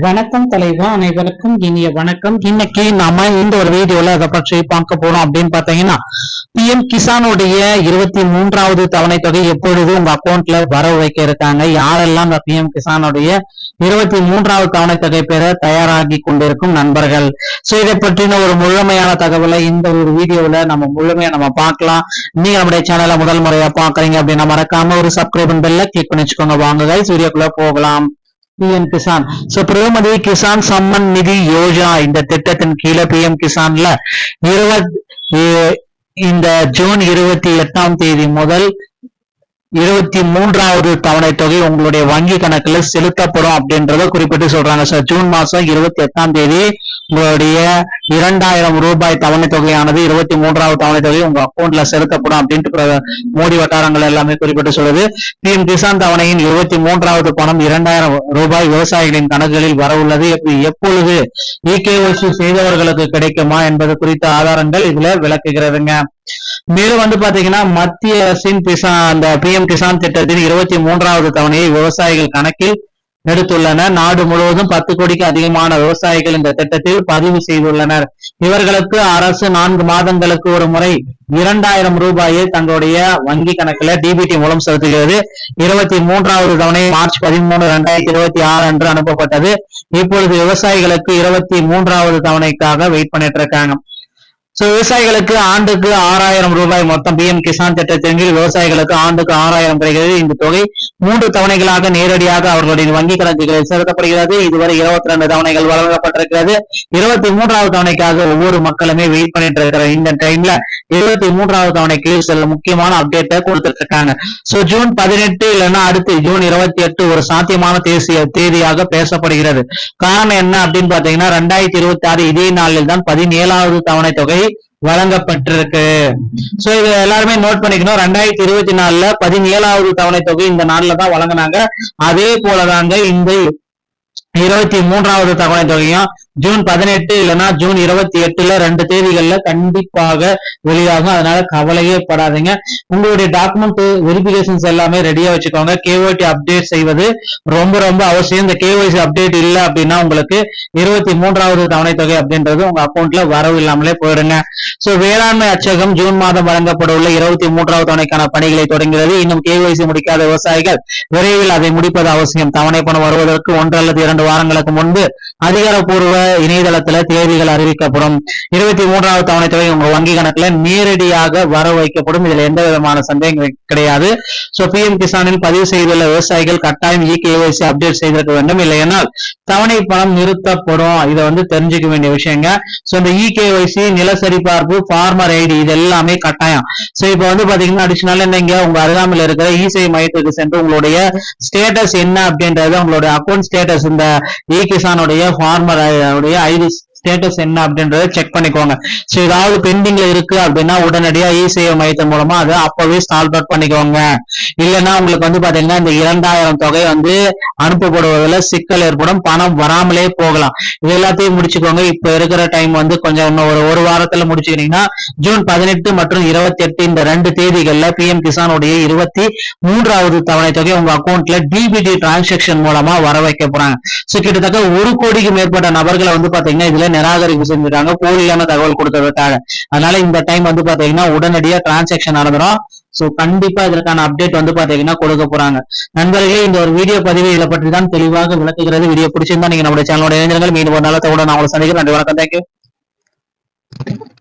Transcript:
வணக்கம் தலைவா, அனைவருக்கும் இனிய வணக்கம். இன்னைக்கு நாம இந்த ஒரு வீடியோல அதை பற்றி பார்க்க போறோம் அப்படின்னு பாத்தீங்கன்னா, பிஎம் கிசானுடைய 23வது தவணை தொகை எப்பொழுது உங்க அக்கௌண்ட்ல வரவு வைக்க இருக்காங்க, யாரெல்லாம் இந்த பிஎம் கிசானுடைய 23வது தவணை தொகை பெற தயாராகி கொண்டிருக்கும் நண்பர்கள். சோ இதை பற்றின ஒரு முழுமையான தகவலை இந்த ஒரு வீடியோல நம்ம பார்க்கலாம். நீங்க நம்முடைய சேனலை முதல் முறையா பாக்குறீங்க அப்படின்னா மறக்காம ஒரு சப்ஸ்கிரைப் பெல்ல கிளிக் பண்ணி வச்சுக்கோங்க. வாங்க வீடியோக்குள்ள போகலாம். பிஎம் கிசான் பிரதம கிசான் சம்மன் நிதி யோஜனா இந்த திட்டத்தின் கீழே பிஎம் கிசான்ல இந்த ஜூன் 28 முதல் 23வது தவணை தொகை உங்களுடைய வங்கி கணக்குல செலுத்தப்படும் அப்படின்றத குறிப்பிட்டு சொல்றாங்க. சார் ஜூன் மாசம் 28 உங்களுடைய 2000 ரூபாய் தவணை தொகையானது 23வது தவணை தொகை உங்க அக்கௌண்ட்ல செலுத்தப்படும் அப்படின்ட்டு மோடி வட்டாரங்கள் எல்லாமே குறிப்பிட்டு சொல்லுது. பிஎம் கிசான் தவணையின் 23வது பணம் 2000 ரூபாய் விவசாயிகளின் கணக்குகளில் வர உள்ளது. எப்பொழுது இகேஒய்சி செய்தவர்களுக்கு கிடைக்குமா என்பது குறித்த ஆதாரங்கள் இதுல விளக்குகிறதுங்க. மேலும் பாத்தீங்கன்னா மத்திய அரசின் அந்த பிஎம் கிசான் திட்டத்தின் 23வது தவணையை விவசாயிகள் கணக்கில் எடுத்துள்ளனர். நாடு முழுவதும் 10 கோடிக்கு அதிகமான விவசாயிகள் இந்த திட்டத்தில் பதிவு செய்துள்ளனர். இவர்களுக்கு அரசு 4 மாதங்களுக்கு ஒரு முறை 2000 ரூபாயை தங்களுடைய வங்கி கணக்குல டிபிடி மூலம் செலுத்துகிறது. 23வது தவணை மார்ச் 13, 2026 அன்று அனுப்பப்பட்டது. இப்பொழுது விவசாயிகளுக்கு 23வது தவணைக்காக வெயிட் பண்ணிட்டு இருக்காங்க. விவசாயிகளுக்கு ஆண்டுக்கு 6000 ரூபாய் மொத்தம் பிஎம் கிசான் திட்டத்தின் கீழ் விவசாயிகளுக்கு ஆண்டுக்கு 6000 கிடைக்கிறது. இந்த தொகை 3 தவணைகளாக நேரடியாக அவர்களுடைய வங்கி கணக்குகளில் செலுத்தப்படுகிறது. இதுவரை 22 தவணைகள் வழங்கப்பட்டிருக்கிறது. 23வது தவணைக்காக ஒவ்வொரு மக்களுமே வெயிட் பண்ணிட்டு இருக்கிற இந்த டைம்ல 23வது தவணைக்கு சில முக்கியமான அப்டேட்டை கொடுத்துட்டு இருக்காங்க. ஜூன் 18 இல்லைன்னா அடுத்து ஜூன் 28 ஒரு சாத்தியமான தேதியாக பேசப்படுகிறது. காரணம் என்ன அப்படின்னு பாத்தீங்கன்னா 2026 இதே நாளில் தான் 17வது தவணை தொகை வழங்கப்பட்டிருக்கு. சோ இது எல்லாருமே நோட் பண்ணிக்கணும். 2024 17வது தவணை தொகை இந்த நாள்ல தான் வழங்கினாங்க. அதே போலதாங்க இந்த 23வது தவணை தொகையும் ஜூன் 18 இல்லைன்னா ஜூன் 28 2 தேதிகள்ல கண்டிப்பாக வெளியாகும். அதனால கவலையே படாதீங்க. உங்களுடைய டாக்குமெண்ட் வெரிபிகேஷன்ஸ் எல்லாமே ரெடியா வச்சுக்கோங்க. கேஒய்சி அப்டேட் செய்வது ரொம்ப ரொம்ப அவசியம். இந்த கேஒய்சி அப்டேட் இல்லை அப்படின்னா உங்களுக்கு 23வது தவணை தொகை அப்படின்றது உங்க அக்கௌண்ட்ல வரவு இல்லாமலே போயிடுங்க. வேளாண்மை அச்சகம் ஜூன் மாதம் வழங்கப்பட உள்ள 23வது தவணைக்கான பணிகளை தொடங்குகிறது. இன்னும் கேஒய்சி முடிக்காத விவசாயிகள் விரைவில் அதை முடிப்பது அவசியம். தவணை பணம் வருவதற்கு 1 அல்லது 2 வாரங்களுக்கு முன்பு அதிகாரப்பூர்வ இணையதளத்துல தேதிகள் அறிவிக்கப்படும். 23வது தவணை தொகை உங்க வங்கி கணக்குல நேரடியாக வர வைக்கப்படும். இதுல எந்த விதமான சந்தேகம் கிடையாது. பிஎம் கிசானில் பதிவு செய்துள்ள விவசாயிகள் கட்டாயம் இகேஒய்சி அப்டேட் செய்திருக்க வேண்டும். இல்லையென்றால் தவணை பணம் நிறுத்தப்படும். இதை தெரிஞ்சுக்க வேண்டிய விஷயங்க. இந்த இகேஒய்சி நில சரிபார்ப்பு ஃபார்மர் ஐடி இது எல்லாமே கட்டாயம். இப்ப பாத்தீங்கன்னா அடிஷனல் நீங்க உங்க அருகாமையில் இருக்கிற இசேவை மையத்துக்கு சென்று உங்களுடைய ஸ்டேட்டஸ் என்ன அப்படின்றது உங்களுடைய அக்கௌண்ட் ஸ்டேட்டஸ் இந்த இ கிசானுடைய ஃபார்மர் ஐடி ஸ்டேட்டஸ் என்ன அப்படின்றத செக் பண்ணிக்கோங்க. ஏதாவது பெண்டிங்ல இருக்கு அப்படின்னா உடனடியா இசேவை மையத்தின் மூலமா அதை அப்பவே சால்வ் அவுட் பண்ணிக்கோங்க. இல்லைன்னா உங்களுக்கு பாத்தீங்கன்னா இந்த 2000 தொகை அனுப்பப்படுவதில் சிக்கல் ஏற்படும். பணம் வராமலே போகலாம். இது எல்லாத்தையும் முடிச்சுக்கோங்க. இப்ப இருக்கிற டைம் கொஞ்சம் இன்னும் ஒரு வாரத்துல முடிச்சுக்கிட்டீங்கன்னா ஜூன் 18 மற்றும் 28 இந்த 2 தேதிகள்ல பிஎம் கிசானுடைய 23வது தவணை தொகை உங்க அக்கௌண்ட்ல டிபிடி டிரான்சாக்சன் மூலமா வர வைக்க போறாங்க. கிட்டத்தட்ட 1 கோடிக்கு மேற்பட்ட நபர்களை பாத்தீங்கன்னா இதுல நிராகரிப்பு செஞ்சுட்டாங்க போலியான தகவல் கொடுத்ததுக்காக. அதனால இந்த டைம் பாத்தீங்கன்னா உடனடியா டிரான்சாக்சன் நடந்துடும். கண்டிப்பா இதற்கான அப்டேட் பாத்தீங்கன்னா கொடுக்க போறாங்க. நண்பர்களே, இந்த ஒரு வீடியோ பதிவு இதை பற்றி தான் தெளிவாக விளக்குகிறது. வீடியோ பிடிச்சிருந்தா நீங்க நம்மளுடைய சேனலோட இணைந்திருங்கள். மீண்டும் ஒரு நல்ல தகவலுடன் நான் உங்களை சந்திக்கிறேன். நன்றி, வணக்கம், தேங்க்யூ.